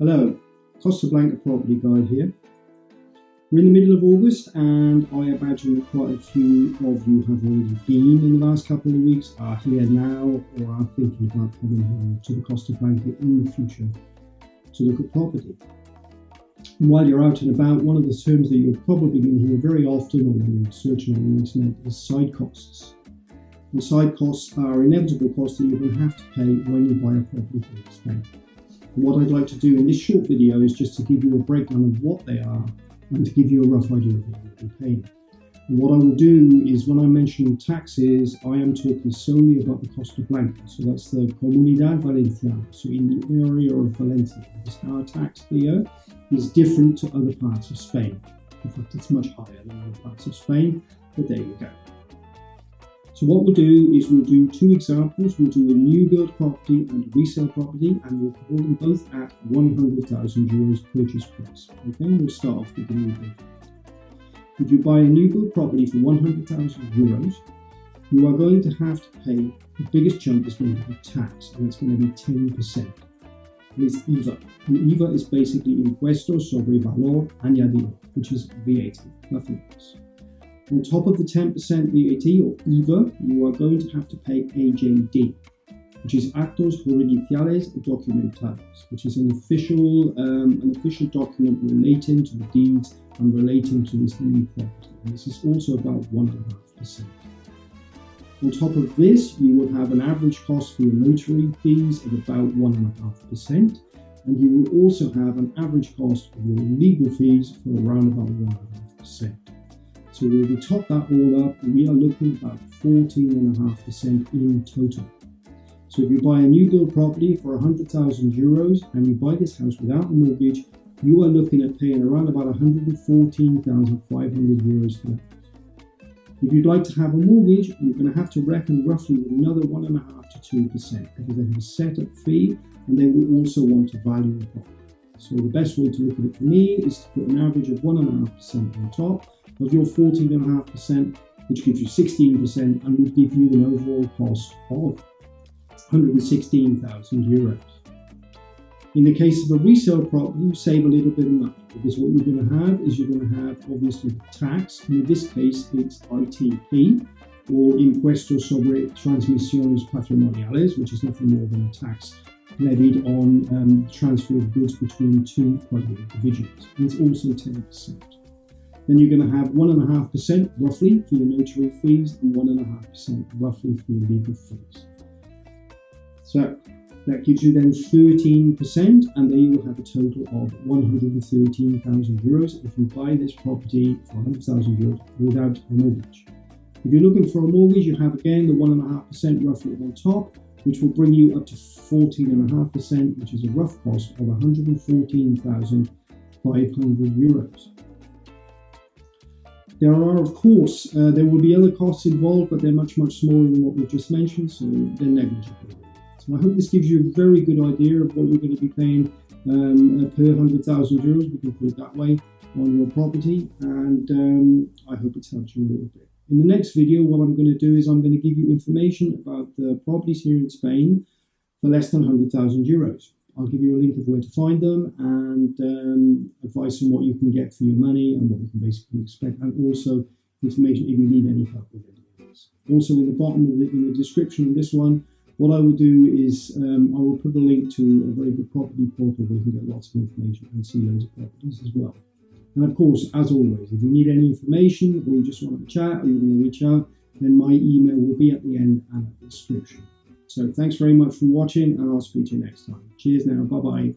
Hello, Costa Blanca property guide here. We're in the middle of August and I imagine that quite a few of you have already been in the last couple of weeks, are here now or are thinking about coming to the Costa Blanca in the future to look at property. And while you're out and about, one of the terms that you're probably going to hear very often or when you're searching on the internet is side costs. And side costs are inevitable costs that you're going to have to pay when you buy a property here in Spain. And what I'd like to do in this short video is just to give you a breakdown of what they are and to give you a rough idea of what you'll be paying. And what I will do is when I mention taxes, I am talking solely about the Costa Blanca. So that's the Comunidad Valenciana, so in the area of Valencia. Because our tax here is different to other parts of Spain. In fact, it's much higher than other parts of Spain, but there you go. So what we'll do is we'll do two examples. We'll do a new build property and a resale property, and we'll call them both at 100,000 euros purchase price. Okay, we'll start off with the new build. If you buy a new build property for 100,000 euros, you are going to have to pay, the biggest chunk is going to be tax, and it's going to be 10%. It's IVA. And IVA is basically Impuesto sobre Valor Añadido, which is VAT, nothing else. On top of the 10% VAT or IVA, you are going to have to pay AJD, which is Actos Judiciales Documentales, which is an official document relating to the deeds and relating to this new property. And this is also about 1.5%. On top of this, you will have an average cost for your notary fees of about 1.5%, and you will also have an average cost of your legal fees for around about 1.5%. So if we top that all up, we are looking at about 14.5% in total. So if you buy a new build property for 100,000 euros and you buy this house without a mortgage, you are looking at paying around about 114,500 euros for that. If you'd like to have a mortgage, you're going to have to reckon roughly with another 1.5% to 2% because they have a setup fee and they will also want to value the property. So the best way to look at it for me is to put an average of 1.5% on top of your 14.5%, which gives you 16% and would give you an overall cost of 116,000 euros. In the case of a resale property, you save a little bit of money because what you're going to have is you're going to have obviously the tax. In this case, it's ITP or Impuesto sobre Transmisiones Patrimoniales, which is nothing more than a tax levied on transfer of goods between two private individuals. And it's also 10%. Then you're going to have 1.5% roughly for your notary fees and 1.5% roughly for your legal fees. So that gives you then 13%, and then you will have a total of 113,000 euros if you buy this property for 100,000 euros without a mortgage. If you're looking for a mortgage, you have again the 1.5% roughly on top, which will bring you up to 14.5%, which is a rough cost of 114,500 euros. There are, of course, there will be other costs involved, but they're much, much smaller than what we've just mentioned, so they're negligible. So I hope this gives you a very good idea of what you're going to be paying per 100,000 euros, we can put it that way, on your property, and I hope it's helped you a little bit. In the next video, what I'm going to do is I'm going to give you information about the properties here in Spain for less than 100,000 euros. I'll give you a link of where to find them and advice on what you can get for your money and what you can basically expect, and also information if you need any help with any of this. Also, in the bottom of in the description of this one, what I will do is I will put a link to a very good property portal where you can get lots of information and see loads of properties as well. And of course, as always, if you need any information or you just want to have a chat or you want to reach out, then my email will be at the end and at the description. So thanks very much for watching, and I'll speak to you next time. Cheers now. Bye-bye.